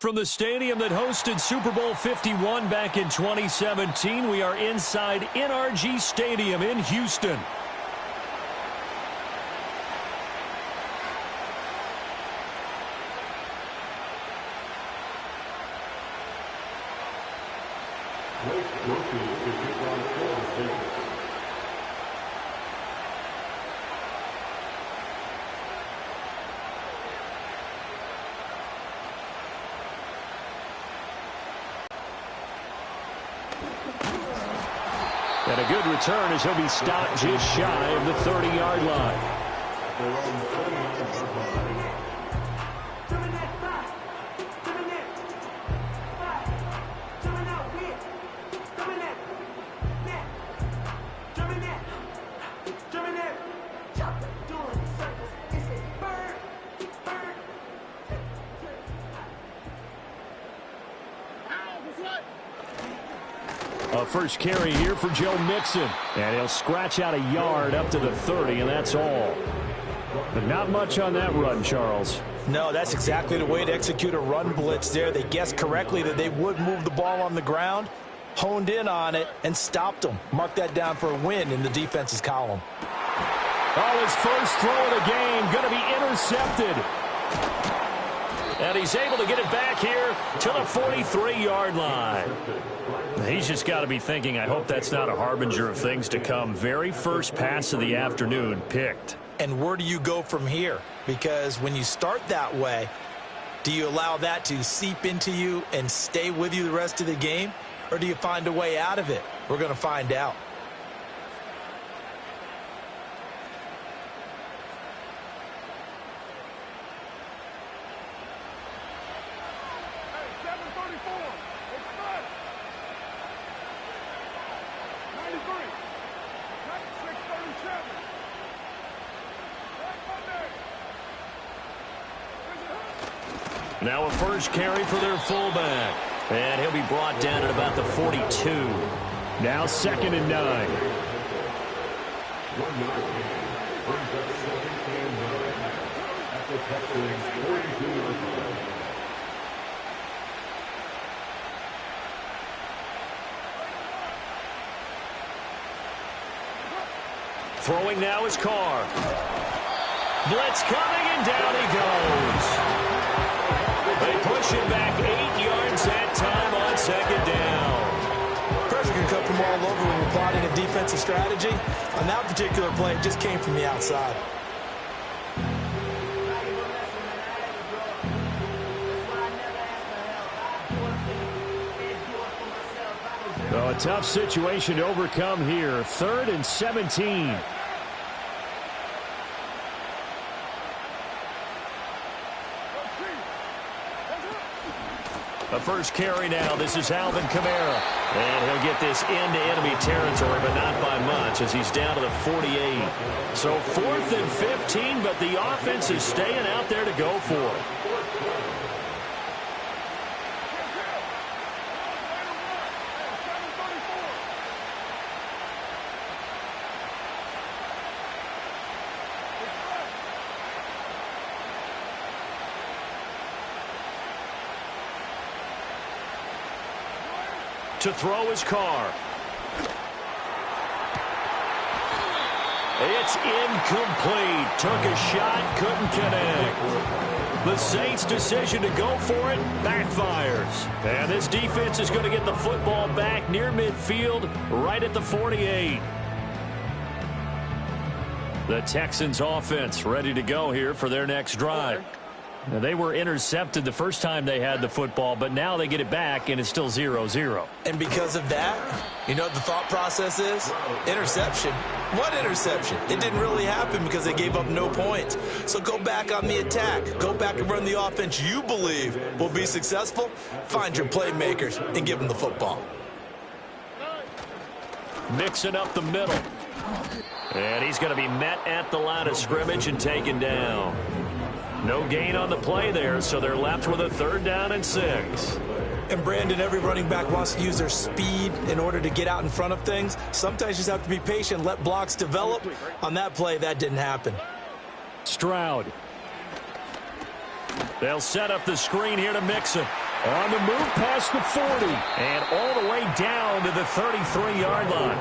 From the stadium that hosted Super Bowl 51 back in 2017, we are inside NRG Stadium in Houston. And a good return as he'll be stopped just shy of the 30-yard line. A first carry here for Joe Mixon. And he'll scratch out a yard up to the 30, and that's all. But not much on that run, Charles. No, that's exactly the way to execute a run blitz there. They guessed correctly that they would move the ball on the ground, honed in on it, and stopped them. Mark that down for a win in the defense's column. Oh, his first throw of the game going to be intercepted. And he's able to get it back here to the 43-yard line. He's just got to be thinking, I hope that's not a harbinger of things to come. Very first pass of the afternoon picked. And where do you go from here? Because when you start that way, do you allow that to seep into you and stay with you the rest of the game? Or do you find a way out of it? We're going to find out. Now a first carry for their fullback. And he'll be brought down at about the 42. Now 2nd and 9. Throwing now is Carr. Blitz coming, and down he goes. They push him back 8 yards that time on 2nd down. Pressure can come from all over when you're plotting a defensive strategy. On that particular play, it just came from the outside. Well, a tough situation to overcome here. 3rd and 17. A first carry now. This is Alvin Kamara. And he'll get this into enemy territory, but not by much as he's down to the 48. So 4th and 15, but the offense is staying out there to go for it. To throw his Carr. It's incomplete. Took a shot, couldn't connect. The Saints' decision to go for it backfires. And this defense is going to get the football back near midfield, right at the 48. The Texans' offense ready to go here for their next drive. Now, they were intercepted the first time they had the football, but now they get it back, and it's still 0-0. And because of that, you know what the thought process is? Interception. What interception? It didn't really happen because they gave up no points. So go back on the attack. Go back and run the offense you believe will be successful. Find your playmakers and give them the football. Mixing up the middle. And he's going to be met at the line of scrimmage and taken down. No gain on the play there, so they're left with a 3rd down and 6. And Brandon, every running back wants to use their speed in order to get out in front of things. Sometimes you just have to be patient, let blocks develop. On that play, that didn't happen. Stroud. They'll set up the screen here to Mixon. On the move past the 40. And all the way down to the 33-yard line.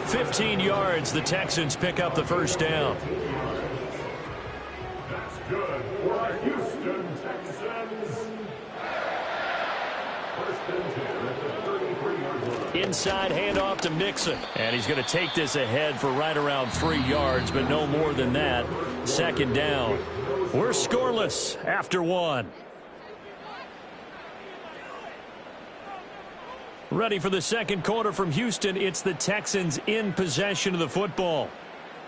15 yards, the Texans pick up the first down. That's good for Houston Texans. First and 10 at the 33-yard line. Inside handoff to Mixon. And he's going to take this ahead for right around 3 yards, but no more than that. Second down. We're scoreless after one. Ready for the second quarter from Houston. It's the Texans in possession of the football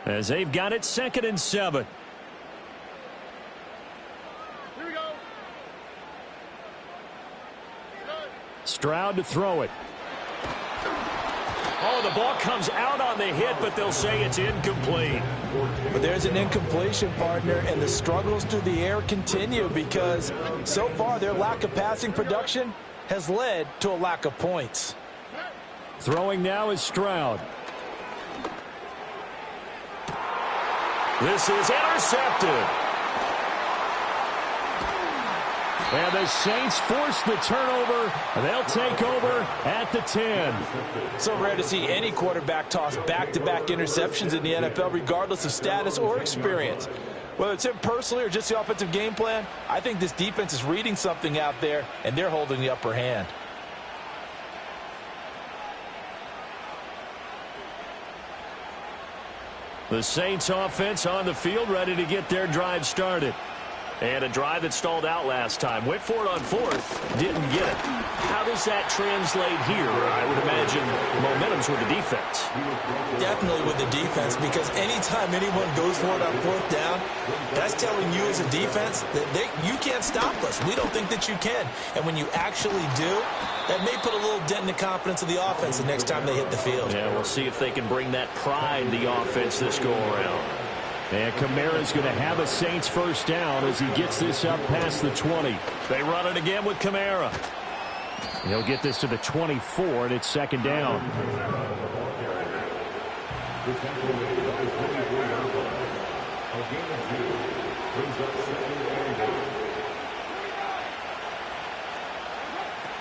as they've got it 2nd and 7. Here we go. Stroud to throw it. Oh, the ball comes out on the hit, but they'll say it's incomplete. But there's an incompletion, partner, and the struggles through the air continue because so far their lack of passing production has led to a lack of points. Throwing now is Stroud. This is intercepted. And the Saints force the turnover. They'll take over at the 10. So rare to see any quarterback toss back-to-back interceptions in the NFL, regardless of status or experience. Whether it's him personally or just the offensive game plan, I think this defense is reading something out there, and they're holding the upper hand. The Saints offense on the field, ready to get their drive started. And a drive that stalled out last time. Went for it on 4th. Didn't get it. How does that translate here? I would imagine momentum's with the defense. Definitely with the defense, because anytime anyone goes for it on 4th down, that's telling you as a defense that you can't stop us. We don't think that you can. And when you actually do, that may put a little dent in the confidence of the offense the next time they hit the field. Yeah, we'll see if they can bring that pride in the offense this go-around. And Kamara's going to have a Saints first down as he gets this up past the 20. They run it again with Kamara. He'll get this to the 24, and it's second down.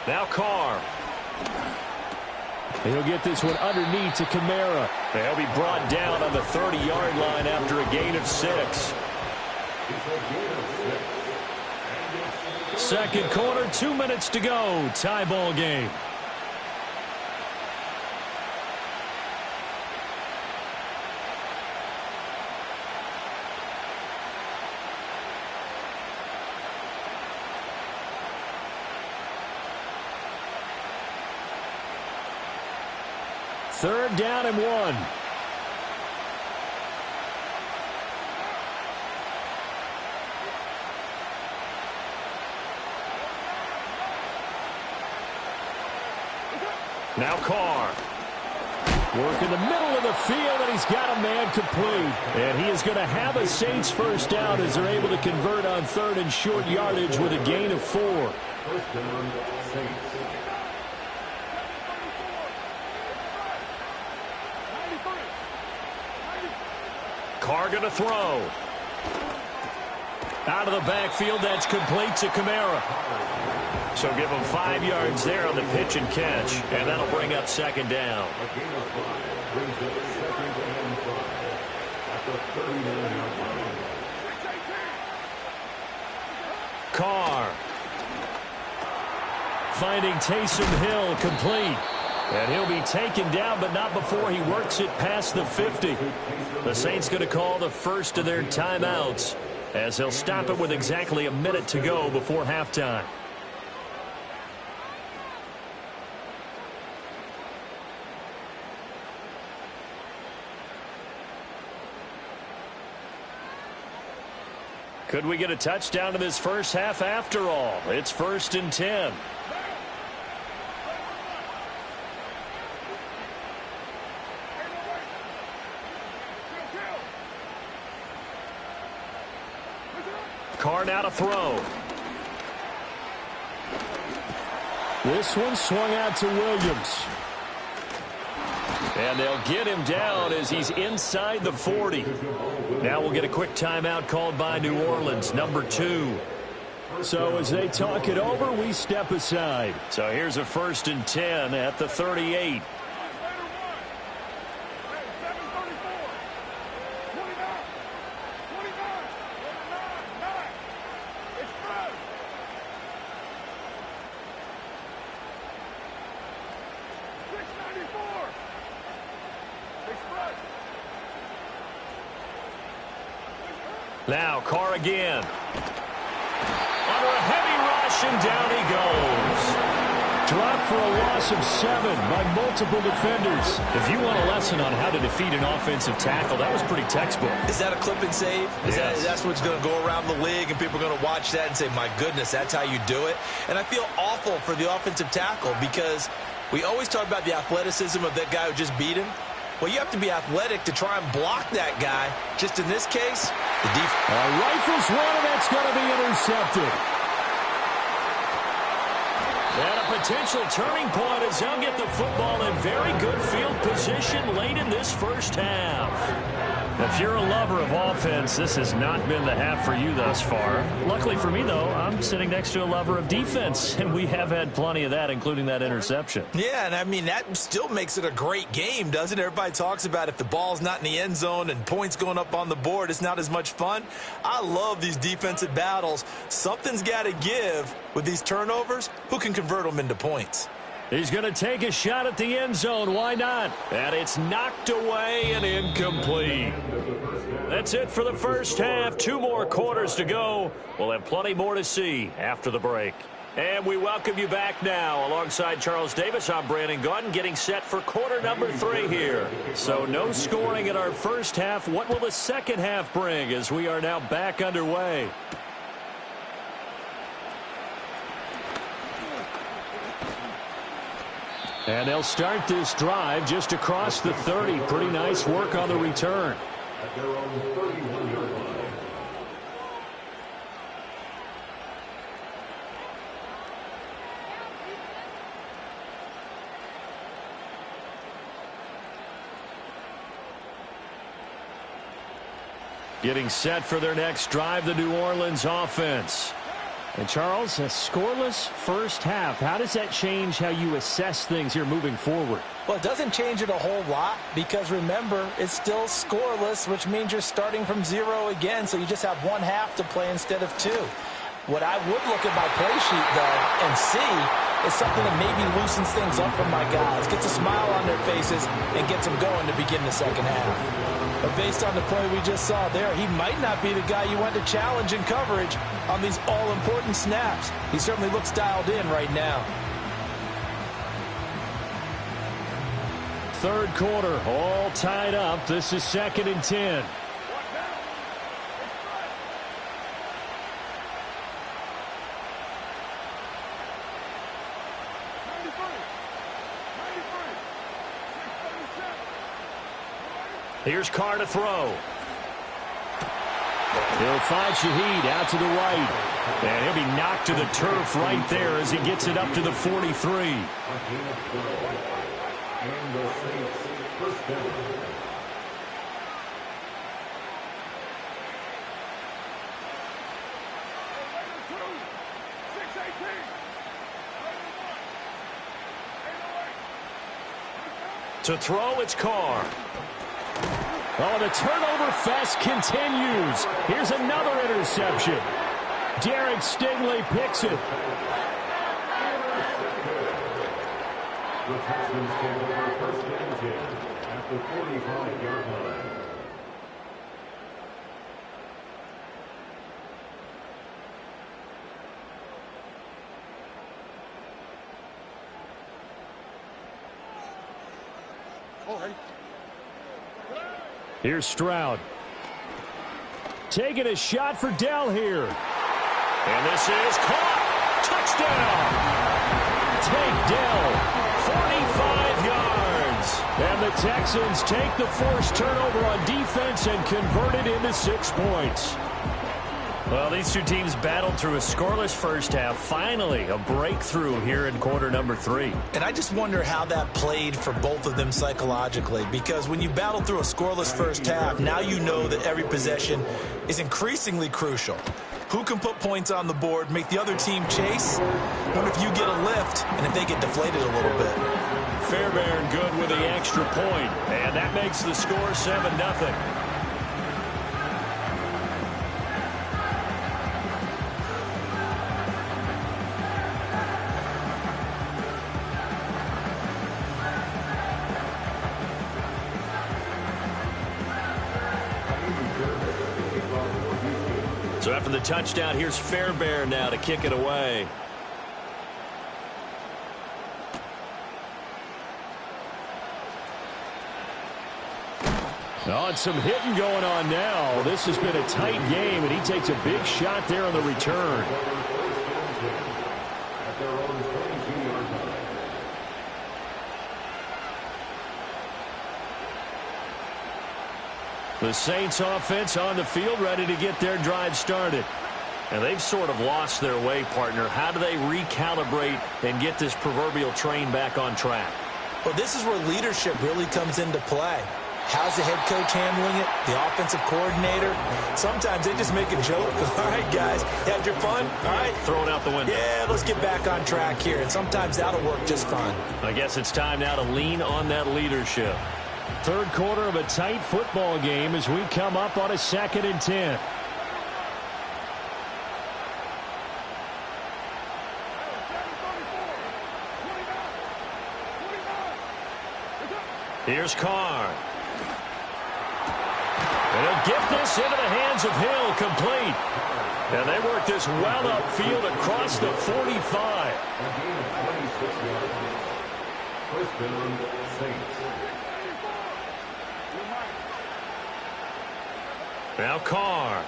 Now Carr. He'll get this one underneath to Kamara. They'll be brought down on the 30-yard line after a gain of 6. Second quarter, 2 minutes to go. Tie ball game. Third down and 1. Now Carr. Work in the middle of the field, and he's got a man complete. And he is going to have a Saints first down as they're able to convert on 3rd and short yardage with a gain of 4. First down, Saints. Carr going to throw. Out of the backfield, that's complete to Kamara. So give him 5 yards there on the pitch and catch, and that'll bring up second down. A gain of 5 brings up 2nd and 5 at the 39-yard line. Carr. Finding Taysom Hill complete. And he'll be taken down, but not before he works it past the 50. The Saints going to call the first of their timeouts as they'll stop it with exactly a minute to go before halftime. Could we get a touchdown in this first half after all? It's 1st and 10. Carr now to throw. This one swung out to Williams. And they'll get him down as he's inside the 40. Now we'll get a quick timeout called by New Orleans, number 2. So as they talk it over, we step aside. So here's a 1st and 10 at the 38. Now Carr again. Under a heavy rush, and down he goes. Dropped for a loss of 7 by multiple defenders. If you want a lesson on how to defeat an offensive tackle, that was pretty textbook. Is that a clip and save? Yes. That's what's going to go around the league, and people are going to watch that and say, my goodness, that's how you do it? And I feel awful for the offensive tackle because we always talk about the athleticism of that guy who just beat him. Well, you have to be athletic to try and block that guy. Just in this case, the defense. Rifles one, and that's going to be intercepted. And a potential turning point as they'll get the football in very good field position late in this first half. If you're a lover of offense, this has not been the half for you thus far. Luckily for me, though, I'm sitting next to a lover of defense, and we have had plenty of that, including that interception. Yeah, and I mean, that still makes it a great game, doesn't it? Everybody talks about if the ball's not in the end zone and points going up on the board, it's not as much fun. I love these defensive battles. Something's got to give with these turnovers. Who can convert them into points? He's going to take a shot at the end zone. Why not? And it's knocked away and incomplete. That's it for the first half. 2 more quarters to go. We'll have plenty more to see after the break. And we welcome you back now. Alongside Charles Davis, I'm Brandon Gunn, getting set for quarter number 3 here. So no scoring in our first half. What will the second half bring as we are now back underway? And they'll start this drive just across the 30. Pretty nice work on the return. At their own 31-yard line. Getting set for their next drive, the New Orleans offense. And Charles, a scoreless first half. How does that change how you assess things here moving forward? Well, it doesn't change it a whole lot because, remember, it's still scoreless, which means you're starting from 0 again, so you just have 1 half to play instead of 2. What I would look at my play sheet, though, and see is something that maybe loosens things up for my guys, gets a smile on their faces, and gets them going to begin the second half. But based on the play we just saw there, he might not be the guy you want to challenge in coverage on these all-important snaps. He certainly looks dialed in right now. Third quarter, all tied up. This is 2nd and 10. Here's Carr to throw. He'll find Shaheed out to the right. And he'll be knocked to the turf right there as he gets it up to the 43. And the Saints first down. To throw, it's Carr. Oh, the turnover fest continues. Here's another interception. Derek Stingley picks it. The Texans take over first and 10 at the 45-yard line. Here's Stroud. Taking a shot for Dell here. And this is caught. Touchdown. Take Dell. 45 yards. And the Texans take the forced turnover on defense and convert it into 6 points. Well, these two teams battled through a scoreless first half. Finally, a breakthrough here in quarter number 3. And I just wonder how that played for both of them psychologically, because when you battle through a scoreless first half, now you know that every possession is increasingly crucial. Who can put points on the board, make the other team chase? What if you get a lift and if they get deflated a little bit? Fairbairn good with the extra point, and that makes the score 7-0. So after the touchdown, here's Fairbairn now to kick it away. Oh, and some hitting going on now. This has been a tight game, and he takes a big shot there on the return. The Saints offense on the field, ready to get their drive started. And they've sort of lost their way, partner. How do they recalibrate and get this proverbial train back on track? Well, this is where leadership really comes into play. How's the head coach handling it? The offensive coordinator? Sometimes they just make a joke. All right, guys, had your fun? All right. Throw it out the window. Yeah, let's get back on track here. And sometimes that'll work just fine. I guess it's time now to lean on that leadership. Third quarter of a tight football game as we come up on a 2nd and 10. Here's Carr. And he'll get this into the hands of Hill, complete. And they work this well upfield across the 45. Now Carr.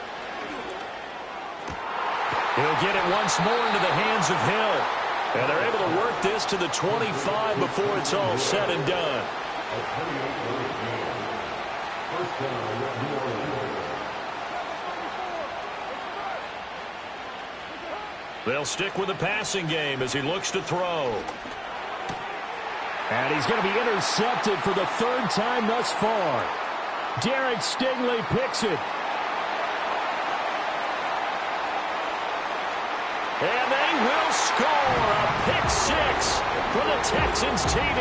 He'll get it once more into the hands of Hill. And they're able to work this to the 25 before it's all said and done. They'll stick with the passing game as he looks to throw. And he's going to be intercepted for the 3rd time thus far. Derek Stingley picks it. And they will score a pick 6 for the Texans TD.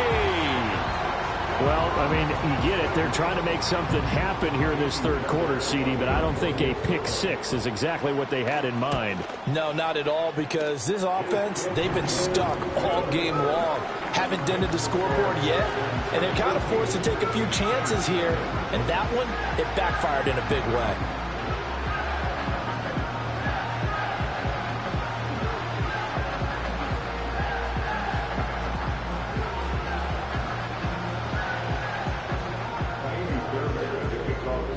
Well, I mean, you get it. They're trying to make something happen here in this 3rd quarter, CD, but I don't think a pick 6 is exactly what they had in mind. No, not at all, because this offense, they've been stuck all game long. Haven't dented the scoreboard yet, and they're kind of forced to take a few chances here, and that one, it backfired in a big way.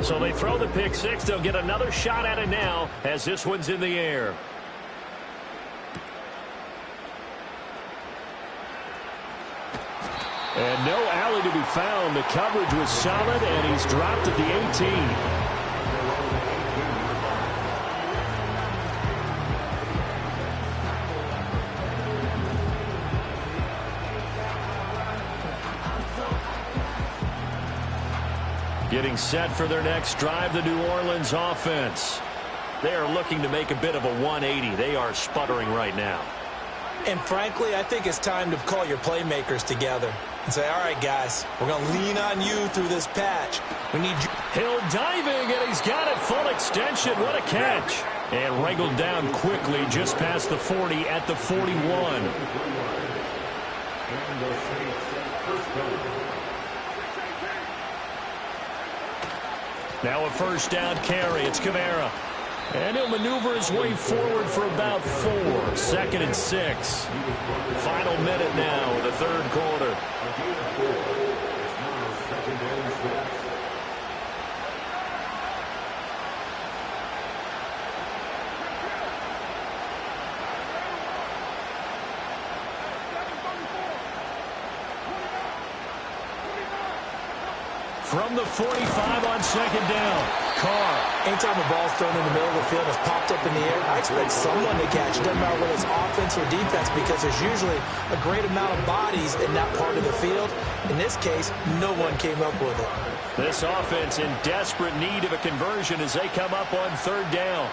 So they throw the pick 6. They'll get another shot at it now as this one's in the air. And no alley to be found. The coverage was solid, and he's dropped at the 18. Getting set for their next drive, the New Orleans offense. They are looking to make a bit of a 180. They are sputtering right now. And frankly, I think it's time to call your playmakers together and say, all right, guys, we're going to lean on you through this patch. We need you. Hill diving, and he's got it full extension. What a catch. And wrangled down quickly just past the 40 at the 41. Now a 1st down carry. It's Kamara. And he'll maneuver his way forward for about 4. 2nd and 6. Final minute now of the 3rd quarter. From the 45 on 2nd down. Carr. Anytime a ball's thrown in the middle of the field that's popped up in the air, I expect someone to catch it. Doesn't matter whether it's offense or defense, because there's usually a great amount of bodies in that part of the field. In this case, no one came up with it. This offense in desperate need of a conversion as they come up on 3rd down.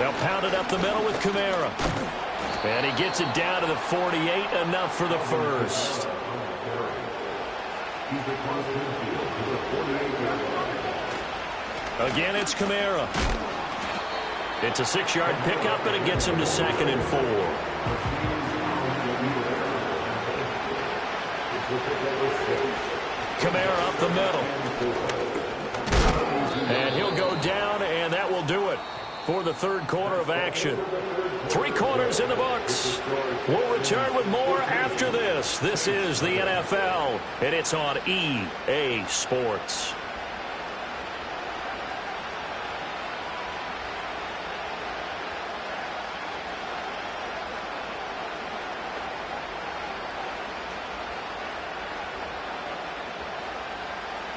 They'll pound it up the middle with Kamara. And he gets it down to the 48, enough for the first. Again, it's Kamara. It's a 6-yard pickup, and it gets him to 2nd and 4. Kamara up the middle. And he'll go down, and that will do it for the third quarter of action. 3 quarters in the books. We'll return with more after this. This is the NFL, and it's on EA Sports.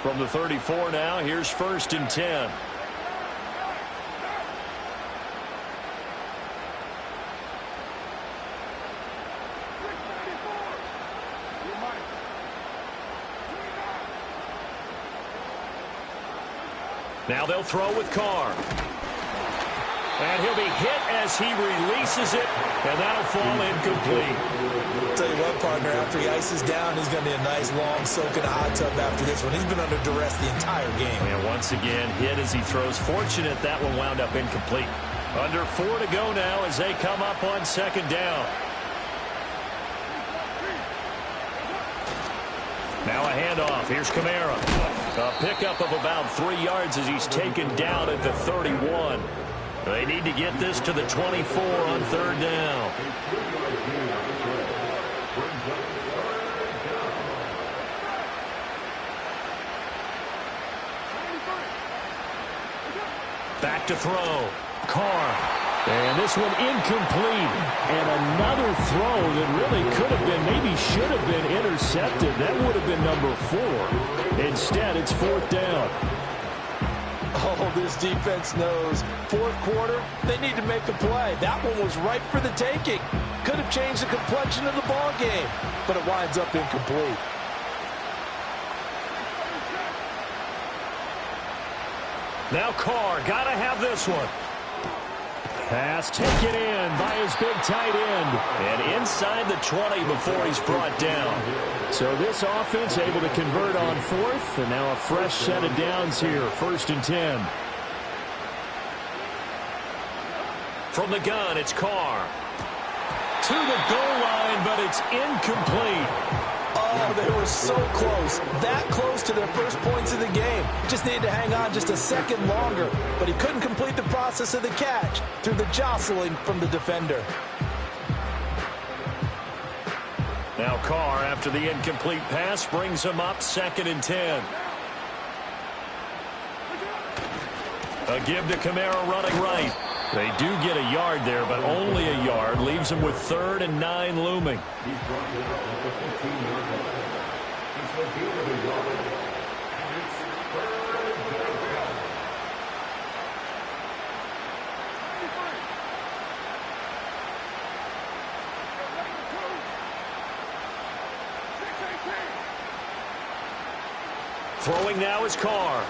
From the 34 now, here's 1st and 10. Now they'll throw with Carr. And he'll be hit as he releases it, and that'll fall incomplete. I'll tell you what, partner, after he ices down, he's going to be a nice long soak in a hot tub after this one. He's been under duress the entire game. And once again, hit as he throws. Fortunate that one wound up incomplete. Under 4 to go now as they come up on 2nd down. Now a handoff. Here's Kamara. A pickup of about 3 yards as he's taken down at the 31. They need to get this to the 24 on 3rd down. Back to throw. Carr. And this one incomplete. And another throw that really could have been, maybe should have been intercepted. That would have been number 4. Instead, it's 4th down. Oh, this defense knows. 4th quarter, they need to make a play. That one was ripe for the taking. Could have changed the complexion of the ball game, but it winds up incomplete. Now Carr, gotta have this one. Pass taken in by his big tight end. And inside the 20 before he's brought down. So this offense able to convert on 4th. And now a fresh set of downs here. 1st and 10. From the gun, it's Carr. To the goal line, but it's incomplete. Oh, they were so close. That close to their first points of the game. Just needed to hang on just a second longer. But he couldn't complete the process of the catch through the jostling from the defender. Now Carr, after the incomplete pass, brings him up 2nd and 10. A give to Kamara running right. They do get a yard there, but only a yard. Leaves him with 3rd and 9 looming. Throwing now is Carr.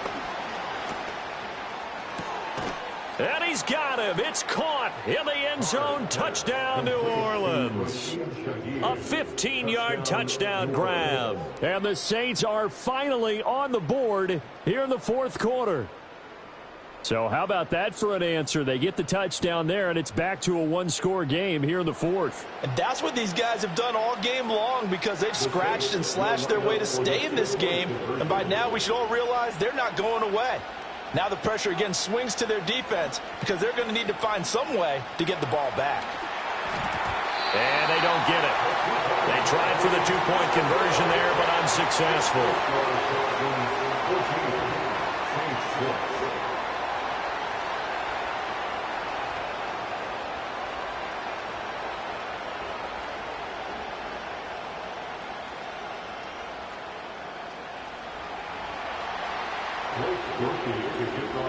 And he's got him. It's caught in the end zone. Touchdown, New Orleans. A 15-yard touchdown grab. And the Saints are finally on the board here in the 4th quarter. So how about that for an answer? They get the touchdown there, and it's back to a 1-score game here in the 4th. And that's what these guys have done all game long because they've scratched and slashed their way to stay in this game. And by now we should all realize they're not going away. Now the pressure again swings to their defense because they're going to need to find some way to get the ball back. And they don't get it. They tried for the 2-point conversion there, but unsuccessful.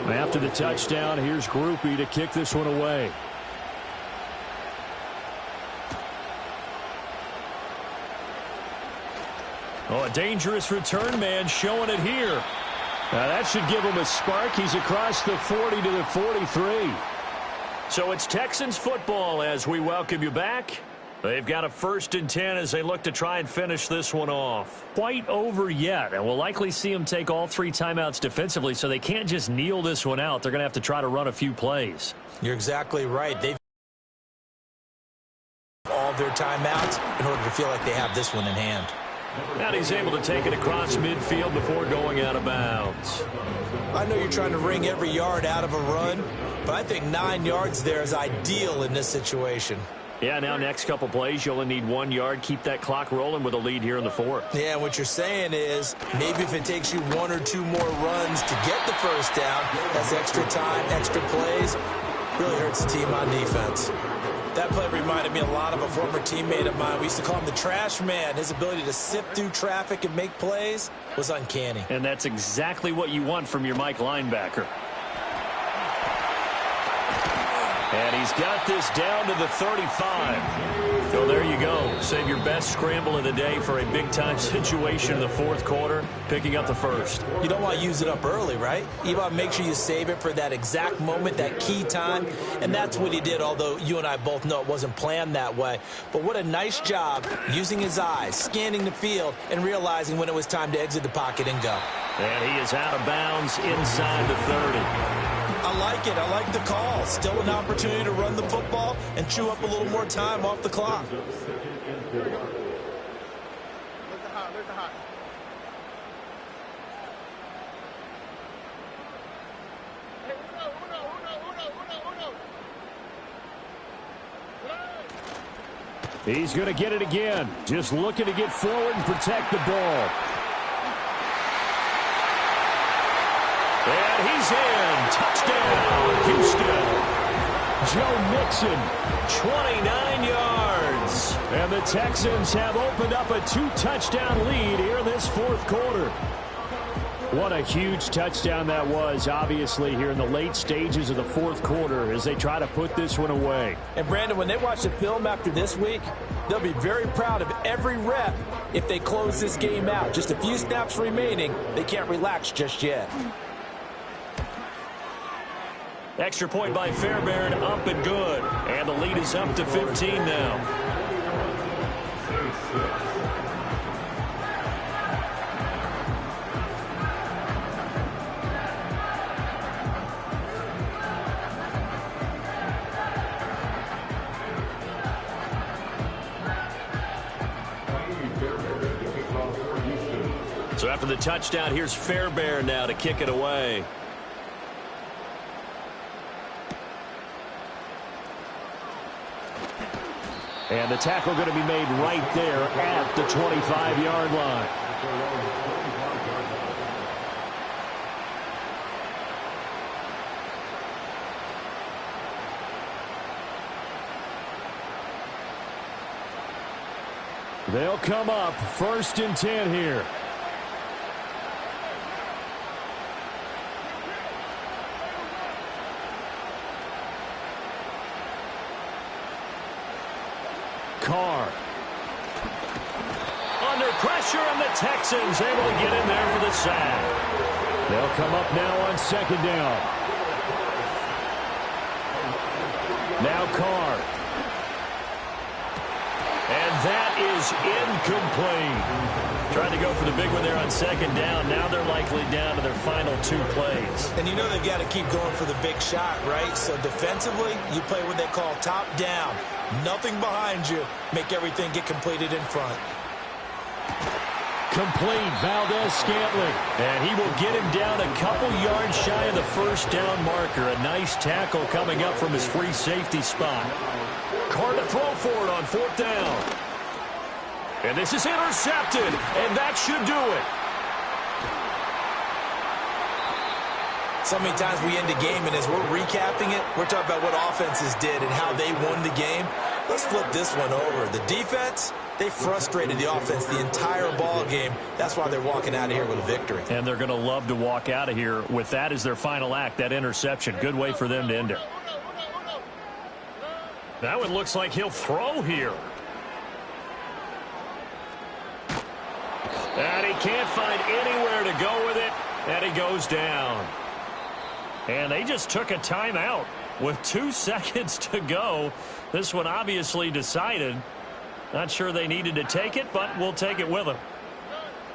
After the touchdown, here's Groupie to kick this one away. Oh, a dangerous return man showing it here. Now that should give him a spark. He's across the 40 to the 43. So it's Texans football as we welcome you back. They've got a 1st and 10 as they look to try and finish this one off. Quite over yet, and we'll likely see them take all 3 timeouts defensively, so they can't just kneel this one out. They're going to have to try to run a few plays. You're exactly right. They've all their timeouts in order to feel like they have this one in hand. And he's able to take it across midfield before going out of bounds. I know you're trying to wring every yard out of a run, but I think 9 yards there is ideal in this situation. Yeah, now next couple plays, you only need 1 yard. Keep that clock rolling with a lead here in the 4th. Yeah, what you're saying is maybe if it takes you 1 or 2 more runs to get the first down, that's extra time, extra plays, really hurts the team on defense. That play reminded me a lot of a former teammate of mine. We used to call him the trash man. His ability to sift through traffic and make plays was uncanny. And that's exactly what you want from your Mike linebacker. And he's got this down to the 35. So there you go. Save your best scramble of the day for a big-time situation in the 4th quarter, picking up the 1st. You don't want to use it up early, right? You want to make sure you save it for that exact moment, that key time. And that's what he did, although you and I both know it wasn't planned that way. But what a nice job using his eyes, scanning the field, and realizing when it was time to exit the pocket and go. And he is out of bounds inside the 30. I like it. I like the call. Still an opportunity to run the football and chew up a little more time off the clock. He's going to get it again. Just looking to get forward and protect the ball. And he's in. Touchdown, Houston. Joe Mixon, 29 yards. And the Texans have opened up a 2-touchdown lead here in this 4th quarter. What a huge touchdown that was, obviously, here in the late stages of the 4th quarter as they try to put this one away. And, Brandon, when they watch the film after this week, they'll be very proud of every rep if they close this game out. Just a few snaps remaining. They can't relax just yet. Extra point by Fairbairn, up and good. And the lead is up to 15 now. So after the touchdown, here's Fairbairn now to kick it away. And the tackle going to be made right there at the 25-yard line. They'll come up 1st and 10 here. Carr. Under pressure, and the Texans able to get in there for the sack. They'll come up now on 2nd down. Now Carr. And that is incomplete. Trying to go for the big one there on 2nd down. Now they're likely down to their final 2 plays. And you know they've got to keep going for the big shot, right? So defensively, you play what they call top down. Nothing behind you. Make everything get completed in front. Complete, Valdez-Scantling. And he will get him down a couple yards shy of the 1st down marker. A nice tackle coming up from his free safety spot. Carr to throw for it on 4th down. And this is intercepted, and that should do it. So many times we end a game, and as we're recapping it, we're talking about what offenses did and how they won the game. Let's flip this one over. The defense, they frustrated the offense the entire ball game. That's why they're walking out of here with a victory. And they're going to love to walk out of here with that as their final act, that interception. Good way for them to end it. That one looks like he'll throw here. And he can't find anywhere to go with it, and he goes down. And they just took a timeout. With 2 seconds to go, this one obviously decided. Not sure they needed to take it, but we'll take it with them.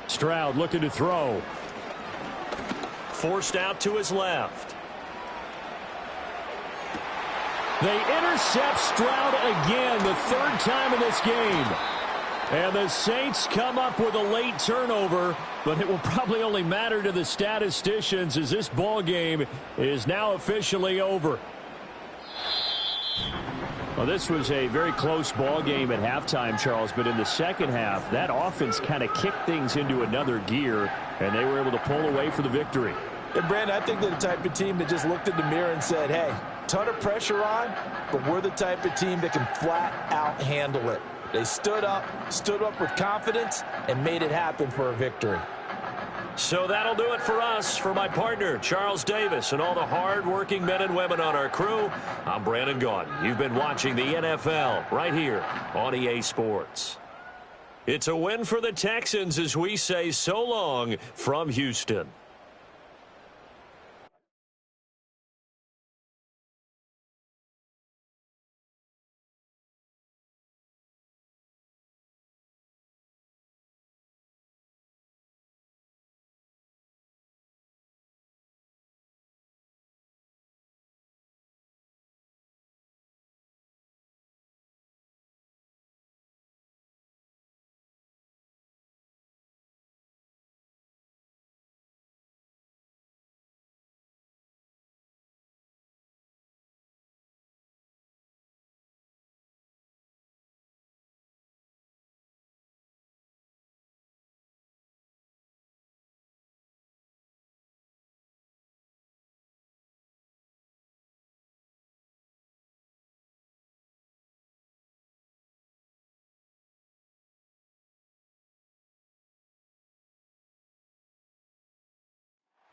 Stroud looking to throw. Forced out to his left. They intercept Stroud again, the 3rd time in this game. And the Saints come up with a late turnover, but it will probably only matter to the statisticians as this ball game is now officially over. Well, this was a very close ball game at halftime, Charles, but in the second half, that offense kind of kicked things into another gear, and they were able to pull away for the victory. And Brandon, I think they're the type of team that just looked in the mirror and said, hey, ton of pressure on, but we're the type of team that can flat out handle it. They stood up with confidence, and made it happen for a victory. So that'll do it for us. For my partner, Charles Davis, and all the hard-working men and women on our crew, I'm Brandon Gaudin. You've been watching the NFL right here on EA Sports. It's a win for the Texans as we say so long from Houston.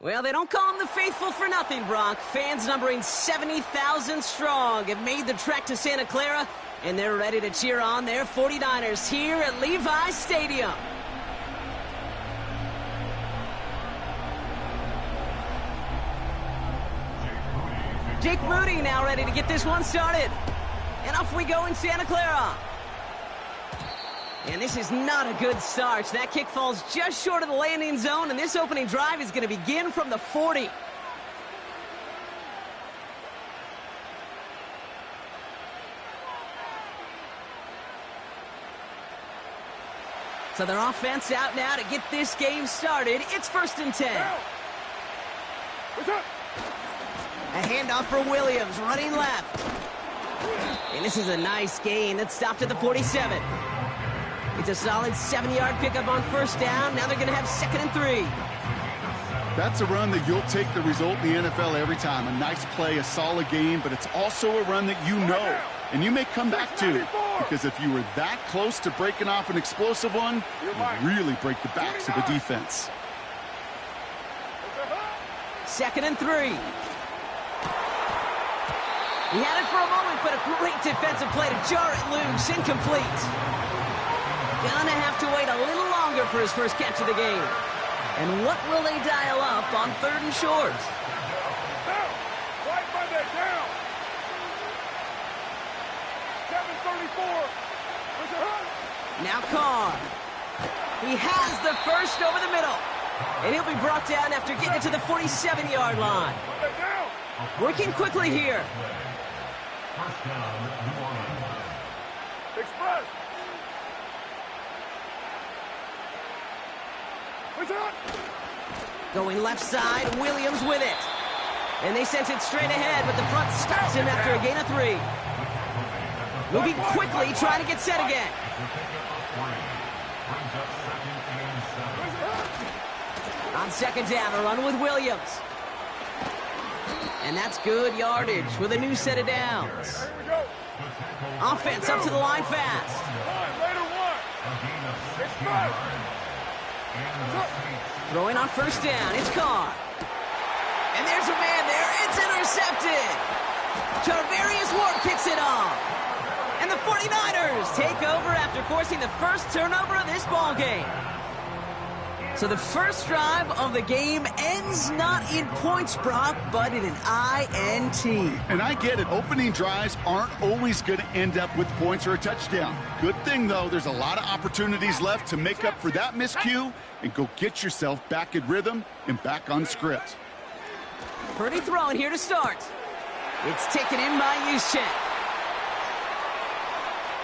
Well, they don't call them the faithful for nothing, Brock. Fans numbering 70,000 strong have made the trek to Santa Clara, and they're ready to cheer on their 49ers here at Levi's Stadium. Jake Moody now ready to get this one started. And off we go in Santa Clara. And this is not a good start. That kick falls just short of the landing zone, and this opening drive is going to begin from the 40. So their offense out now to get this game started. It's 1st and 10. A handoff for Williams, running left. And this is a nice gain that stopped at the 47. It's a solid 7-yard pickup on 1st down. Now they're going to have 2nd and 3. That's a run that you'll take the result in the NFL every time. A nice play, a solid game, but it's also a run that you know and you may come back to, because if you were that close to breaking off an explosive one, you really break the backs of the defense. 2nd and 3. He had it for a moment, but a great defensive play to jar it loose. Incomplete. Gonna have to wait a little longer for his first catch of the game. And what will they dial up on 3rd and short? Down. Right Monday, down. 7:34. Now Carr. He has the first over the middle. And he'll be brought down after getting it to the 47-yard line. Working quickly here. Express. Going left side, Williams with it. And they sent it straight ahead, but the front stops him after a gain of 3. Moving quickly, trying to get set again. On 2nd down, a run with Williams. And that's good yardage with a new set of downs. Offense up to the line fast. Throwing on 1st down, it's Carr. And there's a man there, it's intercepted. Tarvarius Ward kicks it off. And the 49ers take over after forcing the first turnover of this ball game. So the first drive of the game ends not in points, Brock, but in an INT. And I get it. Opening drives aren't always going to end up with points or a touchdown. Good thing, though, there's a lot of opportunities left to make up for that miscue and go get yourself back in rhythm and back on script. Purdy throwing here to start. It's taken in by Juszczyk.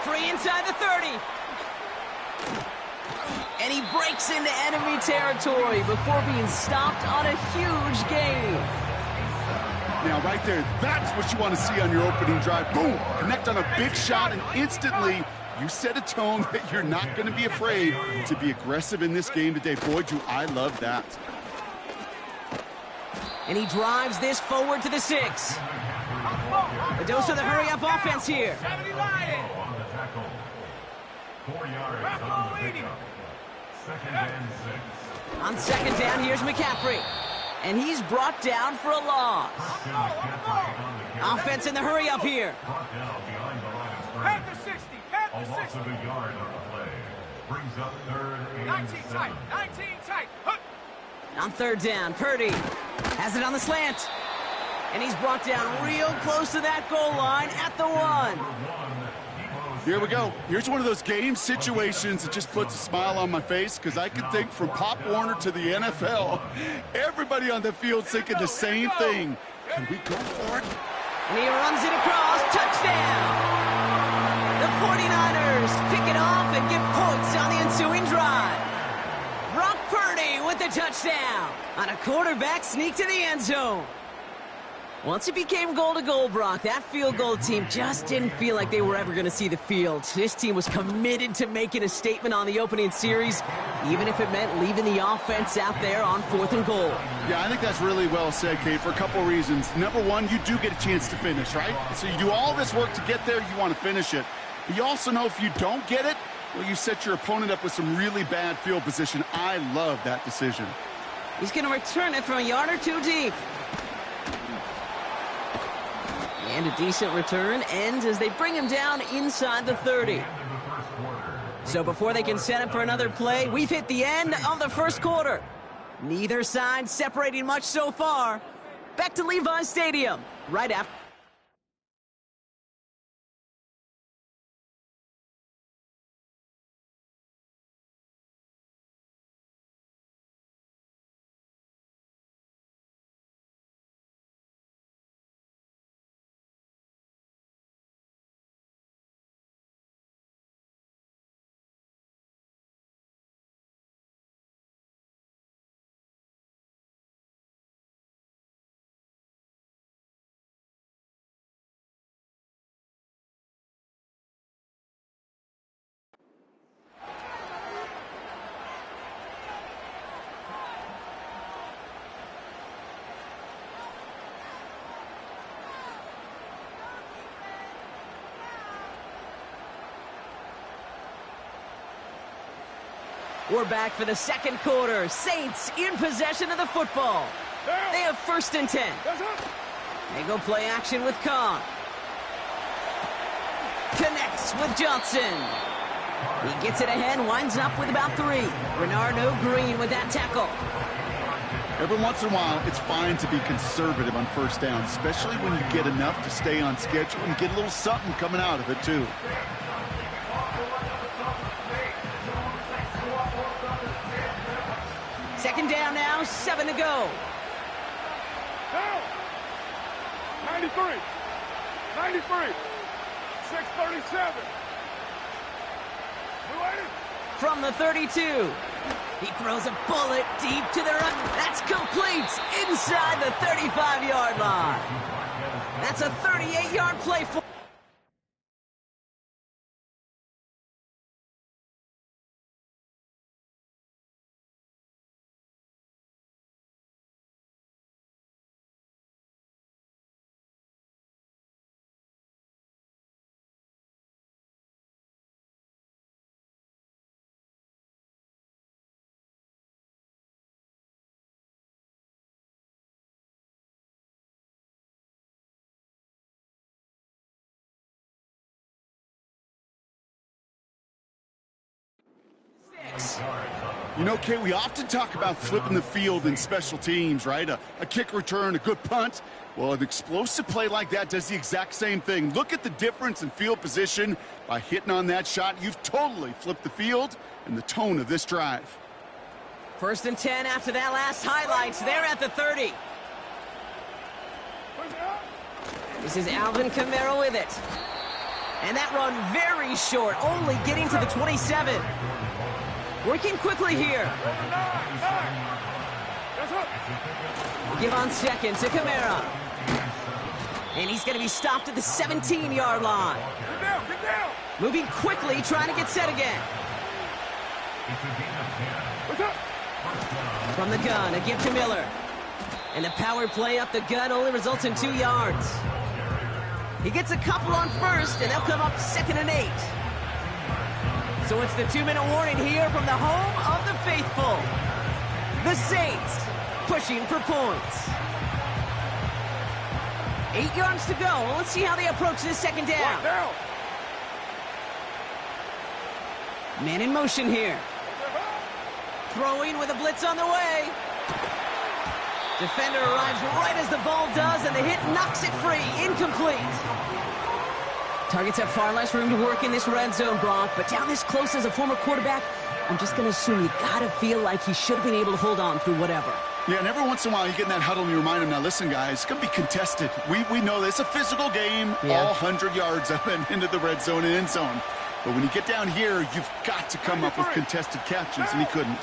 Free inside the 30. And he breaks into enemy territory before being stopped on a huge gain. Now, right there, that's what you want to see on your opening drive. Boom! Connect on a big shot, and instantly you set a tone that you're not going to be afraid to be aggressive in this game today. Boy, do I love that. And he drives this forward to the 6. A dose of the hurry-up offense here. 70 Lions. 4 yards on the pickup. Second and 6. On second down, here's McCaffrey. And he's brought down for a loss. Offense in the hurry-up here. Brought down behind the line of scrimmage. Panther 60, Panther A 60. loss of a yard on the play. Brings up third and 19 7. tight, 19 tight. Huh. On third down, Purdy has it on the slant. And he's brought down real close to that goal line at the 1. Here we go. Here's one of those game situations that just puts a smile on my face because I can think from Pop Warner to the NFL, everybody on the field thinking the same thing. Can we go for it? And he runs it across. Touchdown! The 49ers pick it off and get points on the ensuing drive. Brock Purdy with the touchdown on a quarterback sneak to the end zone. Once it became goal-to-goal, Brock, that field goal team just didn't feel like they were ever going to see the field. This team was committed to making a statement on the opening series, even if it meant leaving the offense out there on 4th and goal. Yeah, I think that's really well said, Kate, for a couple of reasons. Number one, you do get a chance to finish, right? So you do all this work to get there, you want to finish it. But you also know if you don't get it, well, you set your opponent up with some really bad field position. I love that decision. He's going to return it from a yard or two deep. And a decent return ends as they bring him down inside the 30. So before they can set up for another play, we've hit the end of the first quarter. Neither side separating much so far. Back to Levi's Stadium right after. We're back for the second quarter. Saints in possession of the football. They have 1st and 10. They go play action with Khan. Connects with Johnson. He gets it ahead, winds up with about 3. Renardo Green with that tackle. Every once in a while, it's fine to be conservative on 1st down, especially when you get enough to stay on schedule and get a little something coming out of it, too. Second down now, 7 to go. 93, 93, 637. From the 32. He throws a bullet deep to the right. That's complete inside the 35-yard line. That's a 38-yard play for You know, Kay, we often talk about flipping the field in special teams, right? A kick return, a good punt. Well, an explosive play like that does the exact same thing. Look at the difference in field position. By hitting on that shot, you've totally flipped the field and the tone of this drive. 1st and 10 after that last highlights. They're at the 30. This is Alvin Kamara with it. And that run very short, only getting to the 27. Working quickly here. Give on second to Kamara. And he's going to be stopped at the 17-yard line. Get down. Moving quickly, trying to get set again. From the gun, a give to Miller. And the power play up the gut only results in 2 yards. He gets a couple on first, and they'll come up 2nd and 8. So it's the 2-minute warning here from the home of the faithful. The Saints pushing for points. 8 yards to go. Let's see how they approach this 2nd down. Man in motion here. Throwing with a blitz on the way. Defender arrives right as the ball does, and the hit knocks it free. Incomplete. Targets have far less room to work in this red zone, Brock, but down this close as a former quarterback, I'm just going to assume you got to feel like he should have been able to hold on through whatever. Yeah, and every once in a while you get in that huddle and you remind him, now listen, guys, it's going to be contested. We know this. It's a physical game, all 100 yards up and into the red zone and end zone. But when you get down here, you've got to come up with contested catches, and he couldn't.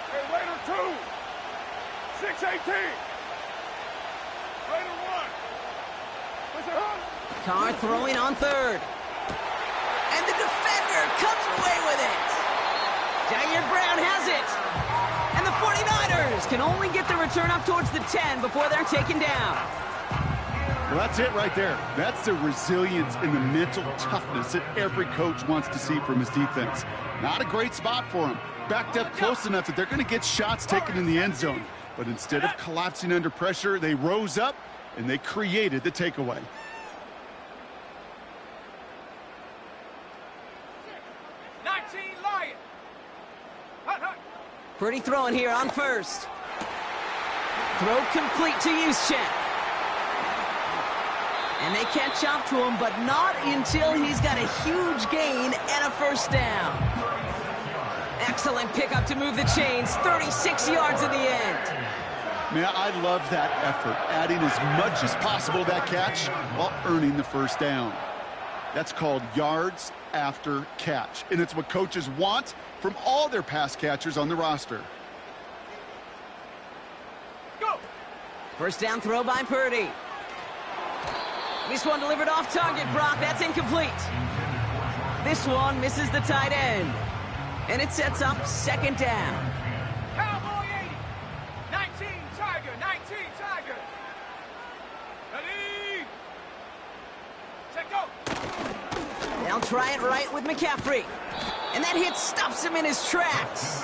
Hey, Raider 2. 6-18. Raider 1. Carr throwing on 3rd. And the defender comes away with it. Jair Brown has it. And the 49ers can only get the return up towards the 10 before they're taken down. Well, that's it right there. That's the resilience and the mental toughness that every coach wants to see from his defense. Not a great spot for him. Backed up close enough that they're going to get shots taken in the end zone. But instead of collapsing under pressure, they rose up and they created the takeaway. Purdy throwing here on 1st. Throw complete to Juszczyk. And they catch up to him, but not until he's got a huge gain and a 1st down. Excellent pickup to move the chains. 36 yards in the end. Man, I love that effort, adding as much as possible to that catch while earning the 1st down. That's called yards after catch, and it's what coaches want from all their pass catchers on the roster. Go. 1st down throw by Purdy. This one delivered off target, Brock. That's incomplete. This one misses the tight end. And it sets up 2nd down. Cowboy 80. 19 Tiger. 19 Tiger. Ready. Set go. They'll try it right with McCaffrey. And that hit stops him in his tracks.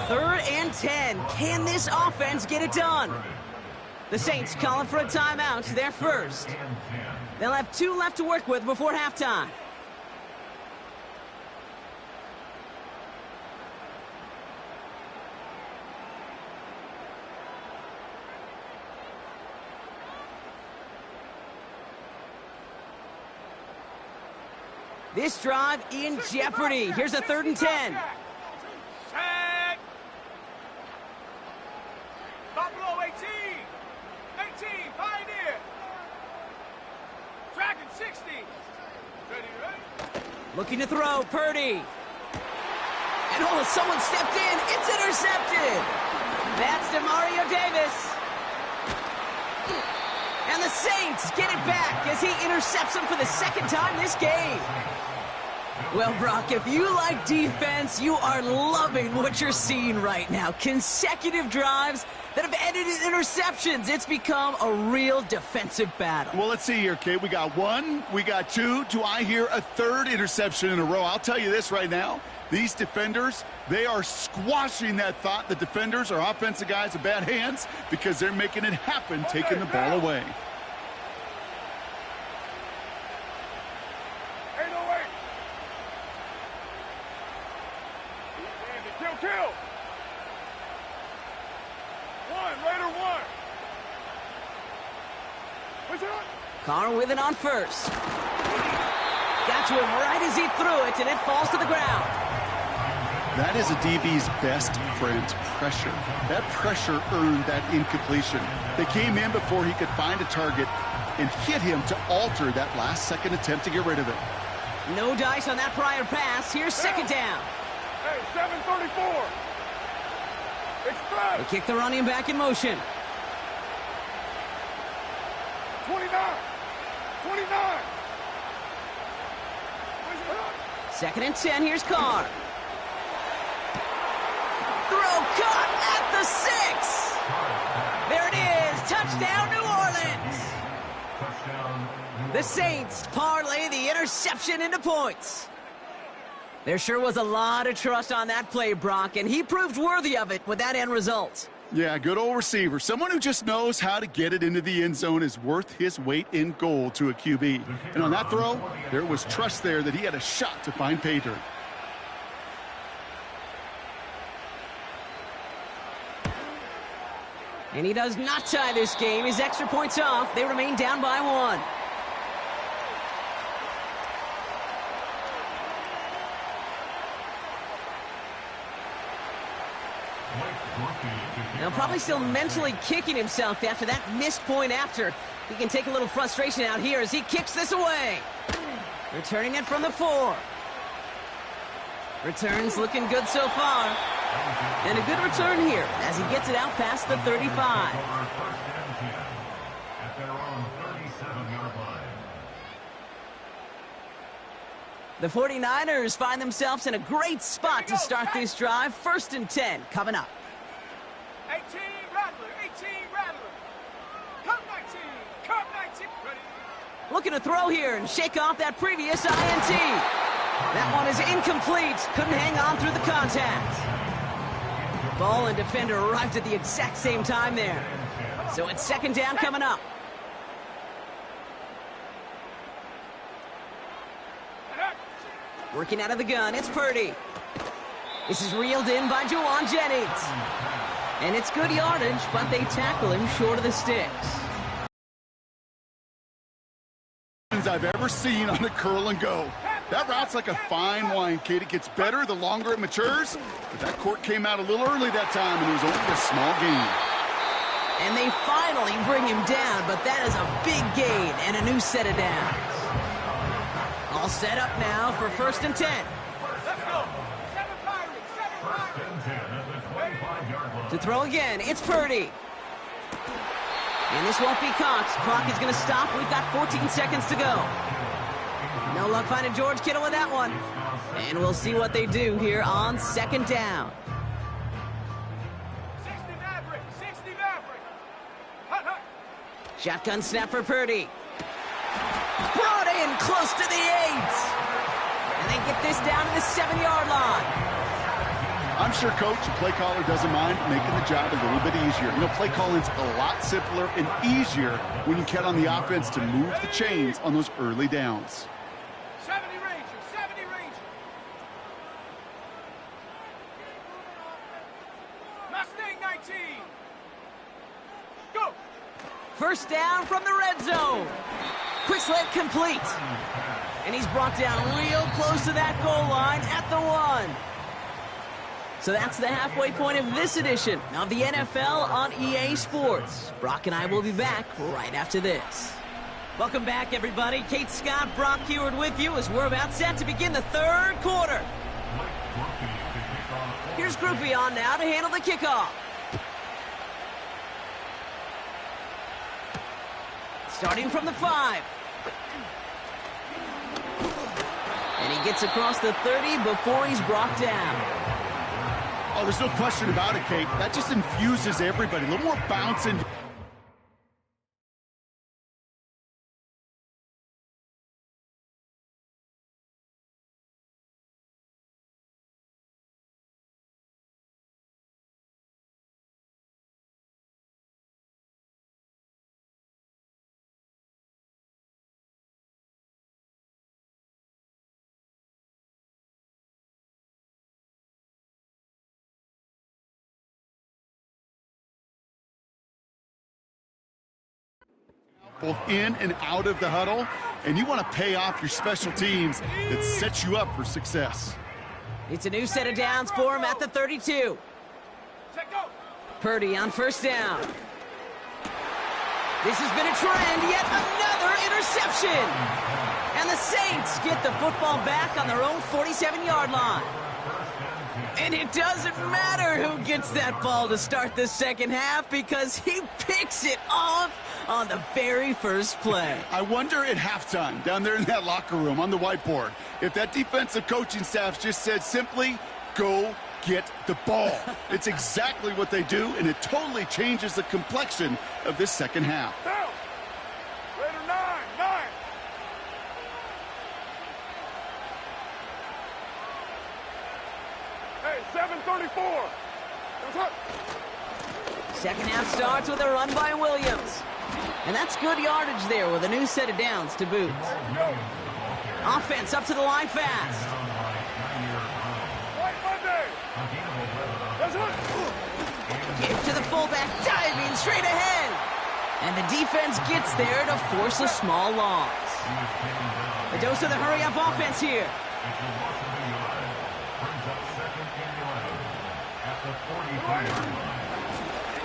3rd and 10. Can this offense get it done? The Saints calling for a timeout. They're first. They'll have 2 left to work with before halftime. This drive in jeopardy. Here's a 3rd and 10. Set. Buffalo 18. 18, Pioneer. Dragon 60. Ready, ready? Looking to throw, Purdy. And oh, someone stepped in. It's intercepted. That's DeMario Davis. And the Saints get it back as he intercepts him for the 2nd time this game. Well, Brock, if you like defense, you are loving what you're seeing right now. Consecutive drives that have ended in interceptions. It's become a real defensive battle. Well, let's see here, Kate. We got 1, we got 2. Do I hear a 3rd interception in a row? I'll tell you this right now. These defenders, they are squashing that thought. The defenders are offensive guys with bad hands because they're making it happen, taking the ball away. 808. Carr with it on first. Got to him right as he threw it, and it falls to the ground. That is a DB's best friend, pressure. That pressure earned that incompletion. They came in before he could find a target and hit him to alter that last-second attempt to get rid of it. No dice on that prior pass. Here's second down. Hey, 7:34. Express. They kick the running back in motion. 29. 29. Second and 10. Here's Carr. Throw caught at the 6. There it is. Touchdown, New Orleans. The Saints parlay the interception into points. There sure was a lot of trust on that play, Brock, and he proved worthy of it with that end result. Yeah, good old receiver. Someone who just knows how to get it into the end zone is worth his weight in gold to a QB. And on that throw, there was trust there that he had a shot to find pay dirt. And he does not tie this game. His extra points off. They remain down by 1. Now probably still mentally kicking himself after that missed point after. He can take a little frustration out here as he kicks this away. Returning it from the 4. Returns looking good so far. And a good return here as he gets it out past the 35. The 49ers find themselves in a great spot to start this drive. 1st and 10 coming up. 18 Rattler. 18 Rattler. Cup 19. Cup 19. Ready. Looking to throw here and shake off that previous INT. That one is incomplete. Couldn't hang on through the contact. Ball and defender arrived at the exact same time there. So it's second down coming up. Working out of the gun, it's Purdy. This is reeled in by Juwan Jennings. And it's good yardage, but they tackle him short of the sticks. I've ever seen on a curl and go. That route's like a fine wine, kid. It gets better the longer it matures. But that court came out a little early that time, and it was only a small gain. And they finally bring him down, but that is a big gain and a new set of downs. All set up now for 1st and 10. Let's go. 7 Pirates. 7 Pirates. To throw again, it's Purdy. And this won't be caught. Clock is going to stop. We've got 14 seconds to go. No luck finding George Kittle with that one. And we'll see what they do here on second down. 60 Maverick. 60 Maverick. Hut, hut. Shotgun snap for Purdy. Brought in close to the 8. And they get this down to the 7-yard line. I'm sure coach and play caller doesn't mind making the job a little bit easier. You know, play calling's a lot simpler and easier when you count on the offense to move the chains on those early downs. 70 Rangers. 70 Rangers. Mustang 19. Go. First down from the red zone. Quick slant complete. And he's brought down real close to that goal line at the 1. So that's the halfway point of this edition of the NFL on EA Sports. Brock and I will be back right after this. Welcome back, everybody. Kate Scott, Brock Heward with you as we're about set to begin the 3rd quarter. Here's Groupie on now to handle the kickoff. Starting from the 5. And he gets across the 30 before he's brought down. Oh, there's no question about it, Kate. That just infuses everybody. A little more bounce and both in and out of the huddle, and you want to pay off your special teams that sets you up for success. It's a new set of downs for him at the 32. Check go. Purdy on first down. This has been a trend, yet another interception. And the Saints get the football back on their own 47-yard line. And it doesn't matter who gets that ball to start the second half because he picks it off on the very first play. I wonder at halftime, down there in that locker room on the whiteboard, if that defensive coaching staff just said simply, go get the ball. It's exactly what they do, and it totally changes the complexion of this second half. Down. Raider 9. Hey, 7:34. That's up. Second half starts with a run by Williams. And that's good yardage there with a new set of downs to boot. Offense up to the line fast. Right Monday. That's up. Give to the fullback, diving straight ahead. And the defense gets there to force a small loss. A dose of the hurry-up offense here.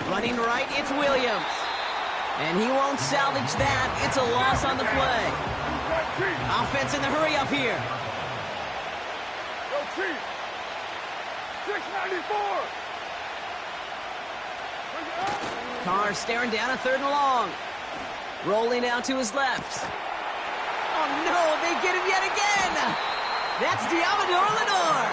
Running right, it's Williams. And he won't salvage that. It's a loss on the play. Offense in the hurry-up here. Go Chief. 694. Bring it up. Carr staring down a third and long. Rolling out to his left. Oh no, they get him yet again. That's Diamador Lenore.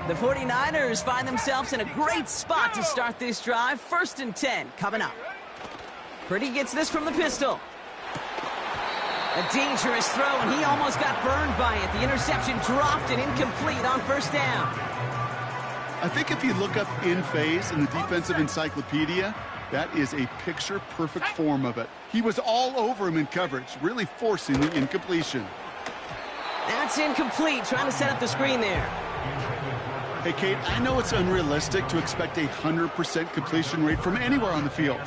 The 49ers find themselves in a great spot to start this drive. 1st and 10 coming up. Purdy gets this from the pistol. A dangerous throw, and he almost got burned by it. The interception dropped and incomplete on first down. I think if you look up in phase in the defensive encyclopedia, that is a picture-perfect form of it. He was all over him in coverage, really forcing the incompletion. That's incomplete, trying to set up the screen there. Hey, Kate, I know it's unrealistic to expect a 100% completion rate from anywhere on the field.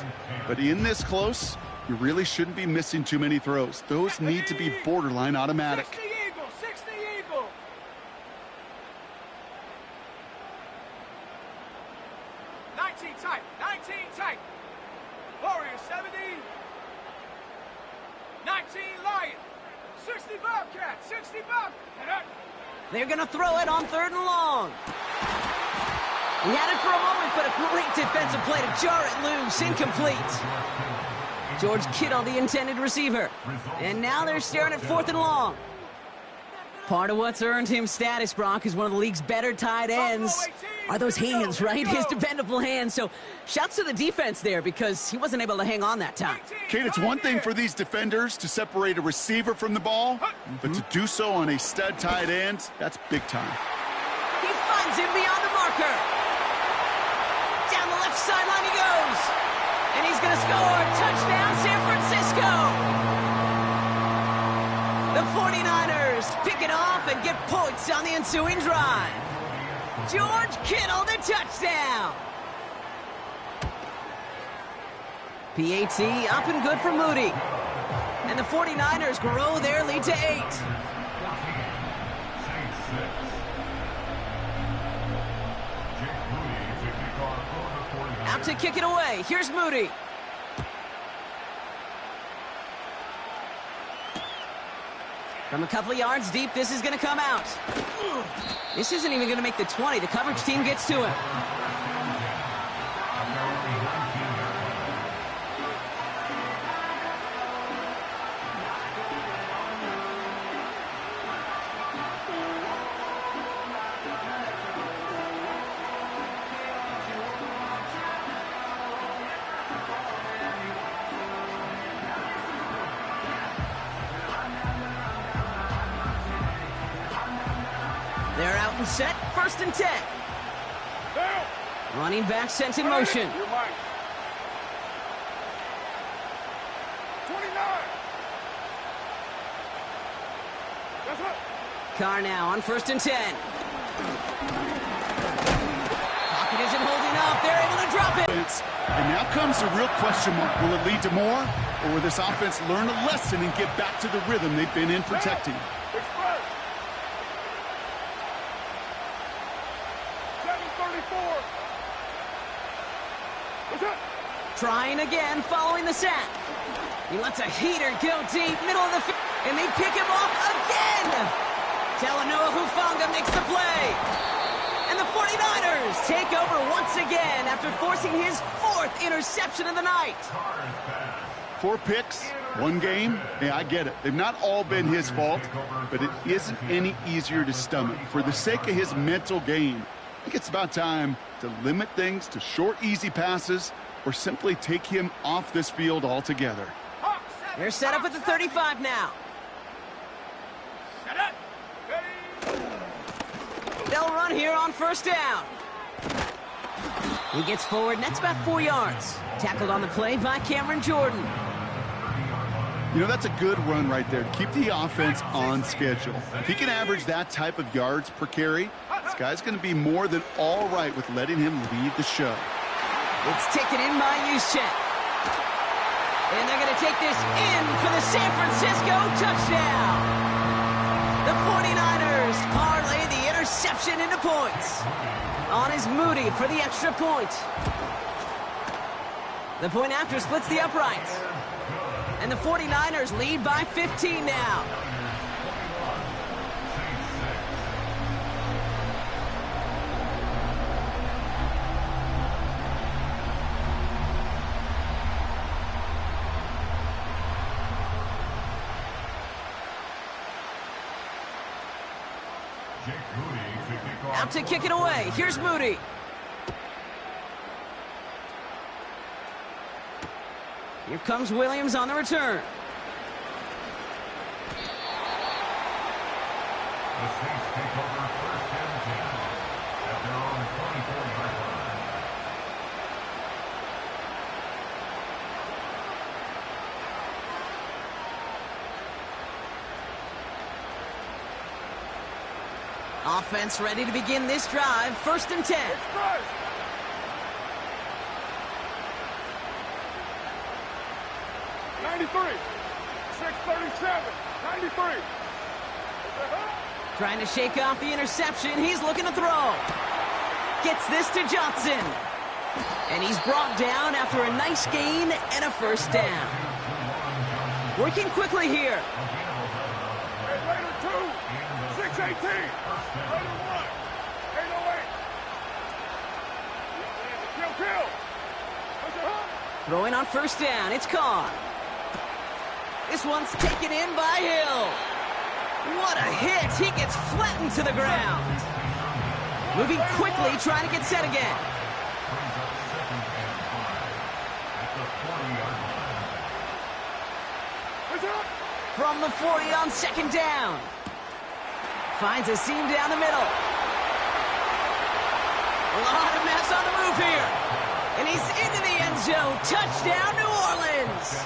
But in this close, you really shouldn't be missing too many throws. Those need to be borderline automatic. 60 Eagle. 60 Eagle. 19 tight. 19 tight. Warrior 70. 19 Lion. 60 Bobcat. 60 Bobcat. They're going to throw it on 3rd and long. He had it for a moment, but a great defensive play to jar it loose. Incomplete. George Kittle, the intended receiver. And now they're staring at 4th and long. Part of what's earned him status, Brock, is one of the league's better tight ends. Are those hands, right? His dependable hands. So shouts to the defense there because he wasn't able to hang on that time. Kate, it's one thing for these defenders to separate a receiver from the ball, but to do so on a stud tight end, that's big time. He finds him beyond the marker. Down the left sideline he goes. And he's going to score. Touchdown, San Francisco. The 49ers pick it off and get points on the ensuing drive. George Kittle, the touchdown. PAT up and good for Moody. And the 49ers grow their lead to 8. Out to kick it away. Here's Moody. From a couple of yards deep, this is going to come out. This isn't even going to make the 20. The coverage team gets to him. They're out and set. 1st and 10. Down. Running back sent in motion. You're mine. Carr now on 1st and 10. Pocket isn't holding up. They're able to drop it. And now comes the real question mark. Will it lead to more? Or will this offense learn a lesson and get back to the rhythm they've been in protecting? Trying again following the sack. He lets a heater go deep, middle of the field, and they pick him off again. Talanoa Hufanga makes the play. And the 49ers take over once again after forcing his 4th interception of the night. 4 picks, 1 game. Yeah, I get it. They've not all been his fault, but it isn't any easier to stomach. For the sake of his mental game, I think it's about time to limit things to short, easy passes or simply take him off this field altogether. They're set up at the 35 now. They'll run here on 1st down. He gets forward, and that's about 4 yards. Tackled on the play by Cameron Jordan. You know, that's a good run right there to keep the offense on schedule. If he can average that type of yards per carry, this guy's going to be more than all right with letting him lead the show. It's taken in by Juszczyk. And they're going to take this in for the San Francisco touchdown. The 49ers parlay the interception into points. On is Moody for the extra point. The point after splits the uprights. And the 49ers lead by 15 now. Out to kick it away. Here's Moody. Here comes Williams on the return. The Saints take over 1st and 10 at their own 24-yard line. Offense ready to begin this drive. 1st and 10. 93, 637, 93. Trying to shake off the interception. He's looking to throw. Gets this to Johnson. And he's brought down after a nice gain and a 1st down. Working quickly here. Raider 2, 618. Raider 1, 808. Kill. Throwing on 1st down. It's Carr. This one's taken in by Hill. What a hit. He gets flattened to the ground. Moving quickly, trying to get set again. From the 40 on 2nd down. Finds a seam down the middle. A lot of mess on the move here. And he's into the end zone. Touchdown, New Orleans.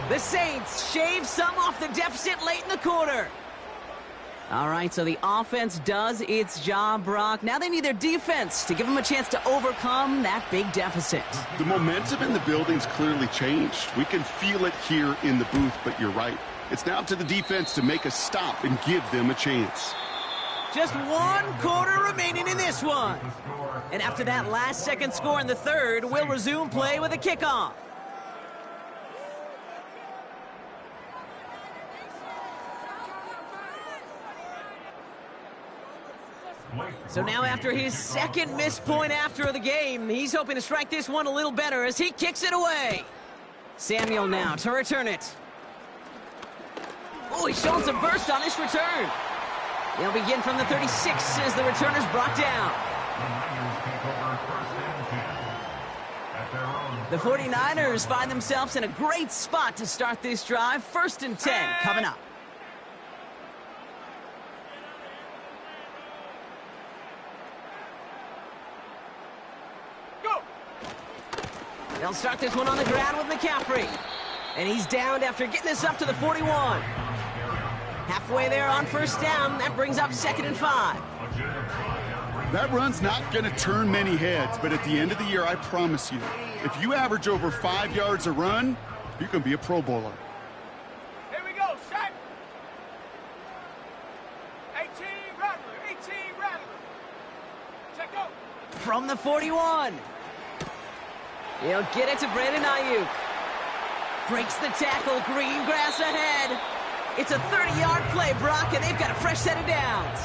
The Saints shave some off the deficit late in the quarter. All right, so the offense does its job, Brock. Now they need their defense to give them a chance to overcome that big deficit. The momentum in the building's clearly changed. We can feel it here in the booth, but you're right. It's now up to the defense to make a stop and give them a chance. Just 1 quarter remaining in this one. And after that last-second score in the 3rd, we'll resume play with a kickoff. So now after his 2nd missed point after the game, he's hoping to strike this one a little better as he kicks it away. Samuel now to return it. Oh, he's showing some burst on this return. They'll begin from the 36 as the returner's brought down. The 49ers find themselves in a great spot to start this drive. 1st and 10 coming up. They'll start this one on the ground with McCaffrey. And he's downed after getting this up to the 41. Halfway there on first down. That brings up 2nd and 5. That run's not going to turn many heads, but at the end of the year, I promise you, if you average over 5 yards a run, you can be a Pro Bowler. Here we go, set. 18 Rattler, 18 Rattler. Check go. From the 41. He'll get it to Brandon Ayuk. Breaks the tackle, green grass ahead. It's a 30-yard play, Brock, and they've got a fresh set of downs.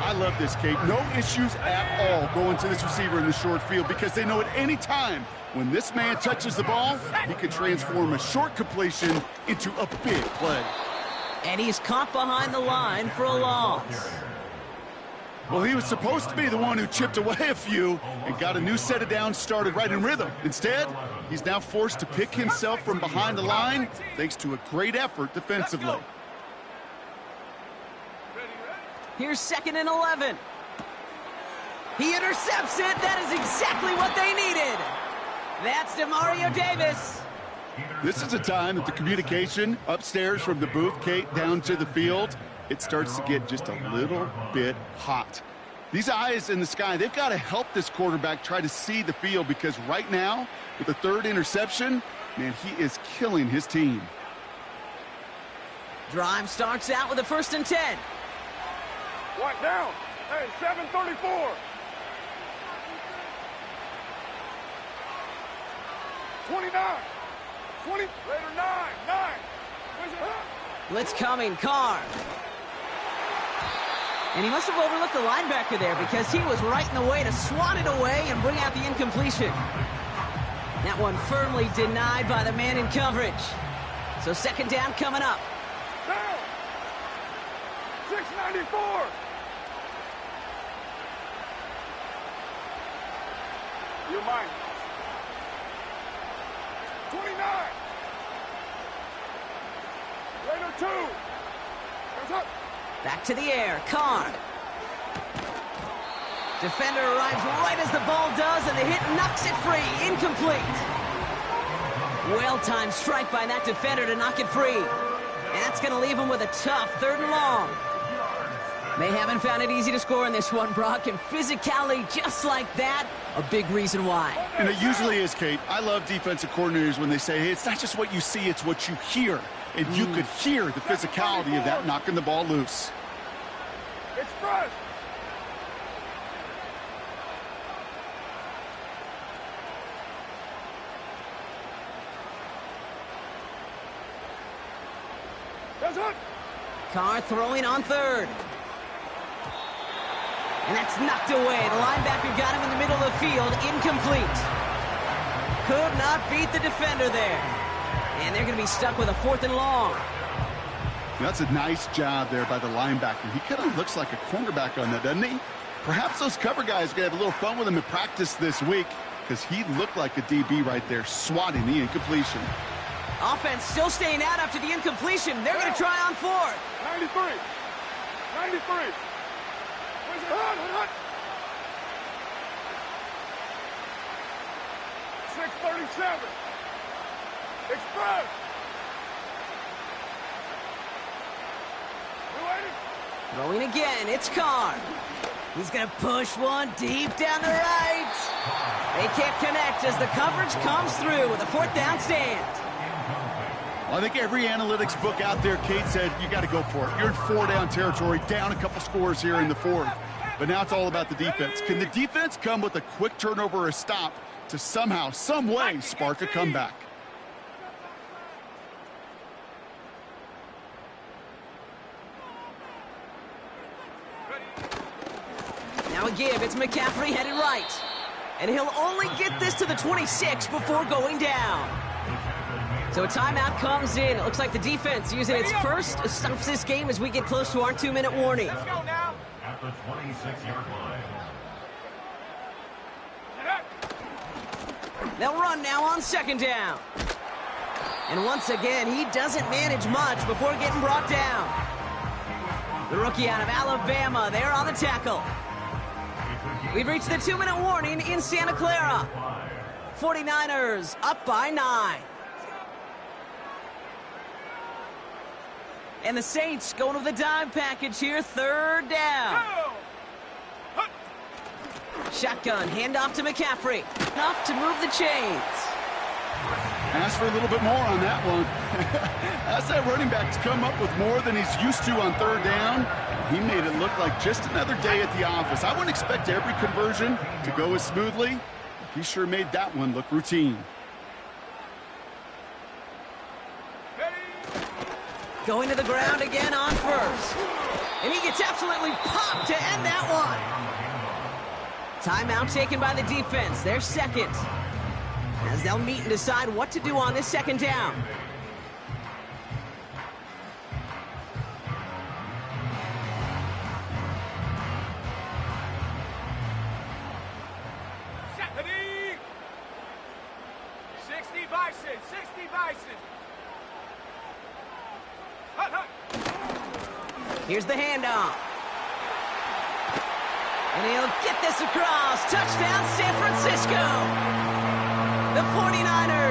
I love this, Kate. No issues at all going to this receiver in the short field because they know at any time when this man touches the ball, he can transform a short completion into a big play. And he's caught behind the line for a loss. Well, he was supposed to be the one who chipped away a few and got a new set of downs started right in rhythm. Instead, he's now forced to pick himself from behind the line thanks to a great effort defensively. Here's 2nd and 11. He intercepts it. That is exactly what they needed. That's DeMario Davis. This is a time that the communication upstairs from the booth, Kate, down to the field, it starts to get just a little bit hot. These eyes in the sky, they've got to help this quarterback try to see the field because right now, with the 3rd interception, man, he is killing his team. Drive starts out with a 1st and 10. One down. Hey, 7:34. 29. 20. Later, 9. Where's it? Blitz coming, Carr. And he must have overlooked the linebacker there because he was right in the way to swat it away and bring out the incompletion. That one firmly denied by the man in coverage. So 2nd down coming up. Down. 694. You mind? 29. Later 2. Hands up. Back to the air, Carr. Defender arrives right as the ball does, and the hit knocks it free. Incomplete. Well-timed strike by that defender to knock it free. And that's going to leave him with a tough 3rd and long. They haven't found it easy to score in this one, Brock, and physicality just like that, a big reason why. And it usually is, Kate. I love defensive coordinators when they say, hey, it's not just what you see, it's what you hear. And you could hear the physicality of that knocking the ball loose. Express. That's it. Carr throwing on 3rd. And that's knocked away. The linebacker got him in the middle of the field. Incomplete. Could not beat the defender there. And they're going to be stuck with a 4th and long. That's a nice job there by the linebacker. He kind of looks like a cornerback on that, doesn't he? Perhaps those cover guys are going to have a little fun with him in practice this week because he looked like a DB right there swatting the incompletion. Offense still staying out after the incompletion. They're going to try on 4th. 93. 93. Where's it? Hut. 637. Express. We waiting? Throwing again. It's Carr. He's going to push one deep down the right. They can't connect as the coverage comes through with a 4th down stand. Well, I think every analytics book out there, Kate, said you got to go for it. You're in 4-down territory, down a couple scores here in the 4th. But now it's all about the defense. Can the defense come with a quick turnover or a stop to somehow, some way, spark a comeback? Now a give. It's McCaffrey headed right. And he'll only get this to the 26 before going down. So a timeout comes in. It looks like the defense using its first stops this game as we get close to our 2-minute warning. Let's go now. At the 26-yard line. They'll run now on 2nd down. And once again, he doesn't manage much before getting brought down. The rookie out of Alabama there on the tackle. We've reached the 2-minute warning in Santa Clara. 49ers up by 9. And the Saints going with the dime package here, third down. Shotgun, handoff to McCaffrey. Enough to move the chains. Ask for a little bit more on that one. Ask that running back to come up with more than he's used to on third down. He made it look like just another day at the office. I wouldn't expect every conversion to go as smoothly. He sure made that one look routine. Going to the ground again on first. And he gets absolutely popped to end that one. Timeout taken by the defense. Their second. As they'll meet and decide what to do on this second down. Stephanie! 60 Bison, 60 Bison. Hut, hut. Here's the handoff. And he'll get this across. Touchdown, San Francisco. The 49ers